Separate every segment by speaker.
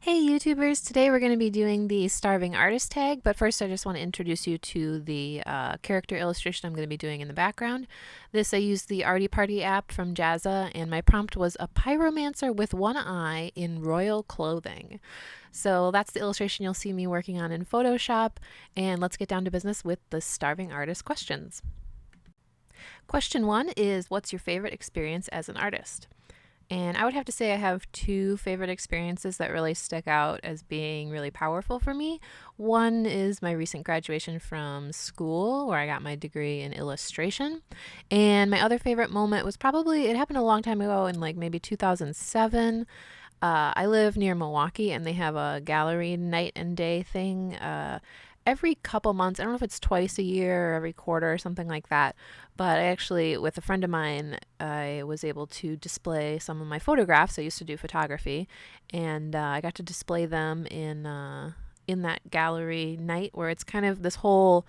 Speaker 1: Hey YouTubers, today we're going to be doing the starving artist tag, but first I just want to introduce you to the character illustration I'm going to be doing in the background. This I used the Arty Party app from Jazza, and my prompt was a pyromancer with one eye in royal clothing. So that's the illustration you'll see me working on in Photoshop, and let's get down to business with the starving artist questions. Question 1 is, what's your favorite experience as an artist? And I would have to say I have two favorite experiences that really stick out as being really powerful for me. One is my recent graduation from school, where I got my degree in illustration. And my other favorite moment was probably, it happened a long time ago in like maybe 2007. I live near Milwaukee, and they have a gallery night and day thing every couple months. I don't know if it's twice a year or every quarter or something like that. But I actually, with a friend of mine, I was able to display some of my photographs. I used to do photography, and I got to display them in that gallery night, where it's kind of this whole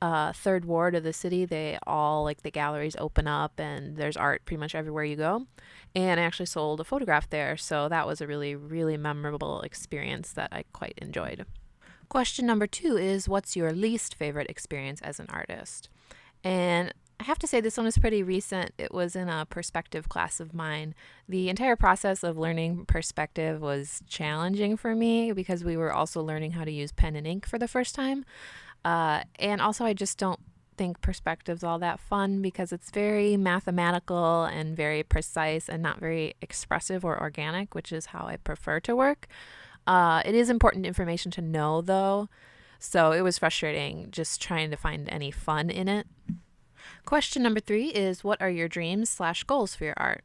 Speaker 1: third ward of the city. They all, like, the galleries open up and there's art pretty much everywhere you go. And I actually sold a photograph there, so that was a really, really memorable experience that I quite enjoyed. Question number 2 is, what's your least favorite experience as an artist? And I have to say this one is pretty recent. It was in a perspective class of mine. The entire process of learning perspective was challenging for me because we were also learning how to use pen and ink for the first time. And also, I just don't think perspective's all that fun because it's very mathematical and very precise and not very expressive or organic, which is how I prefer to work. It is important information to know, though, so it was frustrating just trying to find any fun in it. Question number 3 is, what are your dreams/goals for your art?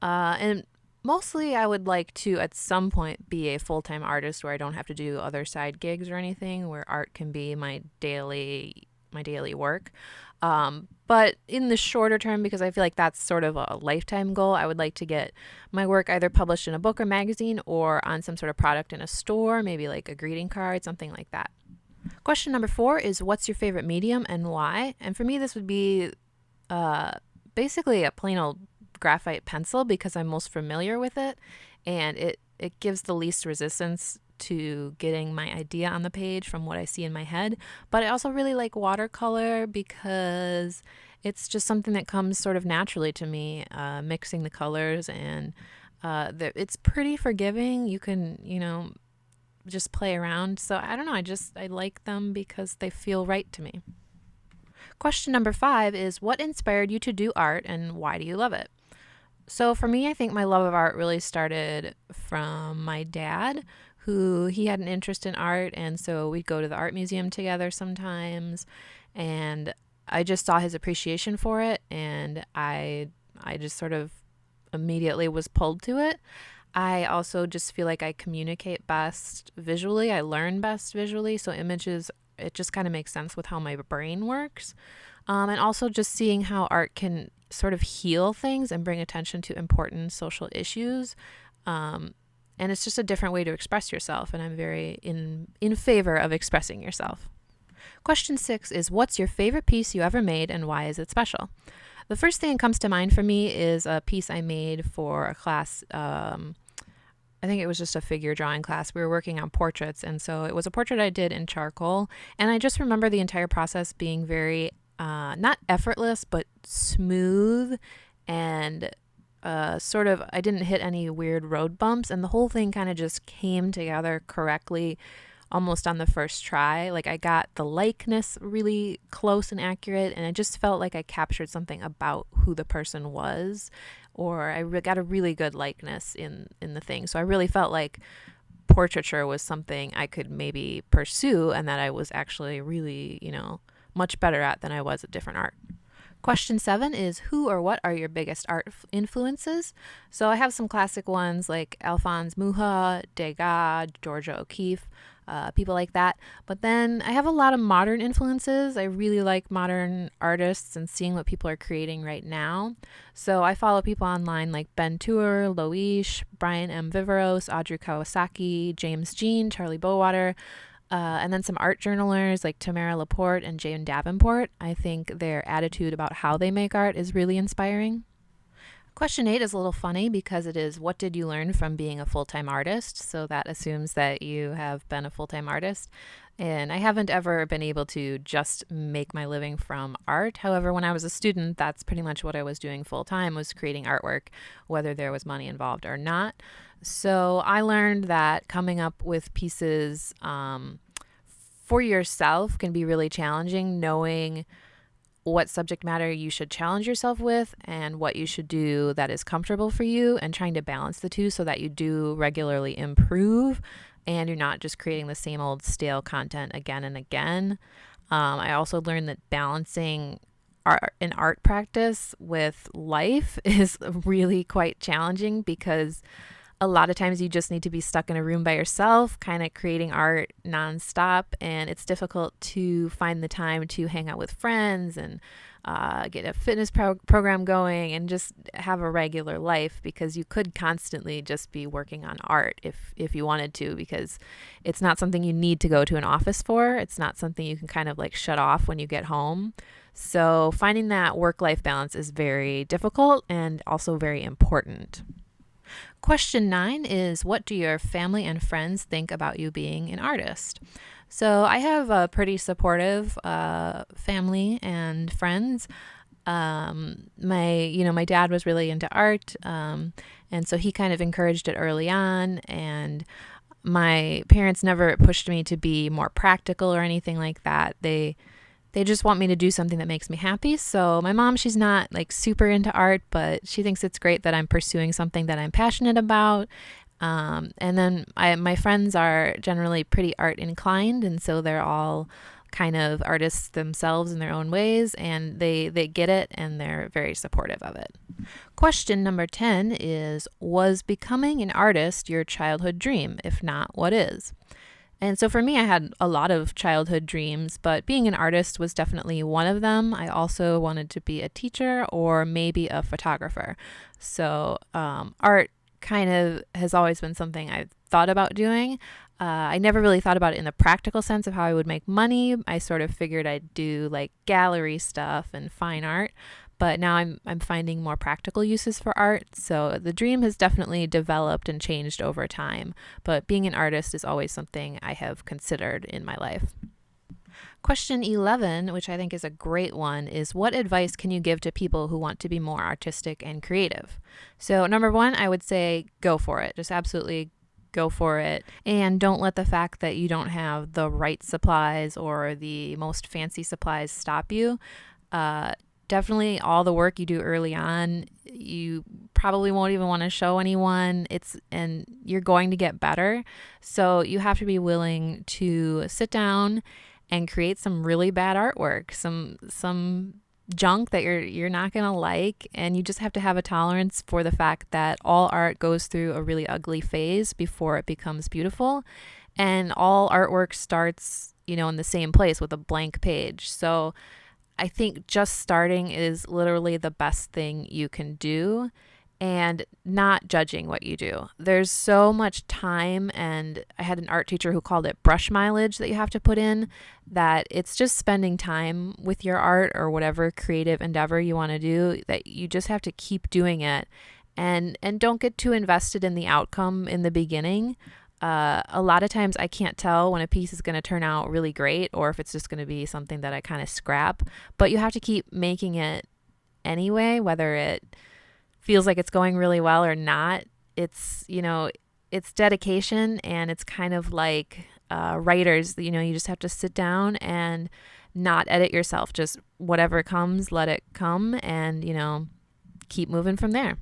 Speaker 1: And mostly I would like to at some point be a full-time artist where I don't have to do other side gigs or anything, where art can be my daily work. But in the shorter term, because I feel like that's sort of a lifetime goal, I would like to get my work either published in a book or magazine or on some sort of product in a store, maybe like a greeting card, something like that. Question number 4 is, what's your favorite medium and why? And for me, this would be basically a plain old graphite pencil because I'm most familiar with it, and it gives the least resistance to getting my idea on the page from what I see in my head. But I also really like watercolor because it's just something that comes sort of naturally to me, mixing the colors, and it's pretty forgiving. You can, just play around. So I don't know, I like them because they feel right to me. Question number 5 is, what inspired you to do art and why do you love it? So for me, I think my love of art really started from my dad, who he had an interest in art, and so we'd go to the art museum together sometimes, and I just saw his appreciation for it, and I just sort of immediately was pulled to it. I also just feel like I communicate best visually. I learn best visually, so images, it just kind of makes sense with how my brain works. And also just seeing how art can sort of heal things and bring attention to important social issues. And it's just a different way to express yourself, and I'm very in favor of expressing yourself. Question 6 is, what's your favorite piece you ever made and why is it special? The first thing that comes to mind for me is a piece I made for a class. I think it was just a figure drawing class. We were working on portraits, and so it was a portrait I did in charcoal, and I just remember the entire process being very not effortless, but smooth, and sort of, I didn't hit any weird road bumps, and the whole thing kind of just came together correctly almost on the first try. Like, I got the likeness really close and accurate, and I just felt like I captured something about who the person was, or I got a really good likeness in the thing. So I really felt like portraiture was something I could maybe pursue, and that I was actually really, much better at than I was at different art. Question 7 is, who or what are your biggest art influences? So I have some classic ones like Alphonse Mucha, Degas, Georgia O'Keeffe, people like that. But then I have a lot of modern influences. I really like modern artists and seeing what people are creating right now. So I follow people online like Ben Tour, Loish, Brian M. Viveros, Audrey Kawasaki, James Jean, Charlie Bowater, and then some art journalers like Tamara Laporte and Jane Davenport. I think their attitude about how they make art is really inspiring. Question 8 is a little funny because it is, what did you learn from being a full-time artist? So that assumes that you have been a full-time artist. And I haven't ever been able to just make my living from art. However, when I was a student, that's pretty much what I was doing full-time, was creating artwork, whether there was money involved or not. So I learned that coming up with pieces for yourself can be really challenging, knowing what subject matter you should challenge yourself with and what you should do that is comfortable for you, and trying to balance the two so that you do regularly improve and you're not just creating the same old stale content again and again. I also learned that balancing an art practice with life is really quite challenging, because a lot of times you just need to be stuck in a room by yourself, kind of creating art nonstop, and it's difficult to find the time to hang out with friends and get a fitness program going and just have a regular life, because you could constantly just be working on art if you wanted to, because it's not something you need to go to an office for. It's not something you can kind of like shut off when you get home. So finding that work-life balance is very difficult and also very important. Question 9 is, what do your family and friends think about you being an artist? So I have a pretty supportive family and friends. My dad was really into art, and so he kind of encouraged it early on, and my parents never pushed me to be more practical or anything like that. They just want me to do something that makes me happy. So my mom, she's not like super into art, but she thinks it's great that I'm pursuing something that I'm passionate about. And then my friends are generally pretty art inclined, and so they're all kind of artists themselves in their own ways, and they get it, and they're very supportive of it. Question number 10 is, was becoming an artist your childhood dream? If not, what is? And so for me, I had a lot of childhood dreams, but being an artist was definitely one of them. I also wanted to be a teacher or maybe a photographer. So art kind of has always been something I've thought about doing. I never really thought about it in the practical sense of how I would make money. I sort of figured I'd do like gallery stuff and fine art. But now I'm finding more practical uses for art. So the dream has definitely developed and changed over time. But being an artist is always something I have considered in my life. Question 11, which I think is a great one, is, what advice can you give to people who want to be more artistic and creative? So number 1, I would say go for it. Just absolutely go for it. And don't let the fact that you don't have the right supplies or the most fancy supplies stop you. Definitely all the work you do early on, you probably won't even want to show anyone. And you're going to get better. So you have to be willing to sit down and create some really bad artwork, some junk that you're not going to like, and you just have to have a tolerance for the fact that all art goes through a really ugly phase before it becomes beautiful. And all artwork starts, in the same place with a blank page. So I think just starting is literally the best thing you can do, and not judging what you do. There's so much time, and I had an art teacher who called it brush mileage that you have to put in, that it's just spending time with your art or whatever creative endeavor you want to do, that you just have to keep doing it, and don't get too invested in the outcome in the beginning. A lot of times I can't tell when a piece is going to turn out really great or if it's just going to be something that I kind of scrap, but you have to keep making it anyway, whether it feels like it's going really well or not. It's dedication, and it's kind of like writers, you just have to sit down and not edit yourself. Just whatever comes, let it come, and, keep moving from there.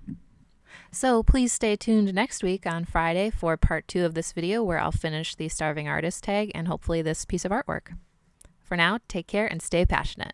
Speaker 1: So please stay tuned next week on Friday for part 2 of this video, where I'll finish the starving artist tag and hopefully this piece of artwork. For now, take care and stay passionate.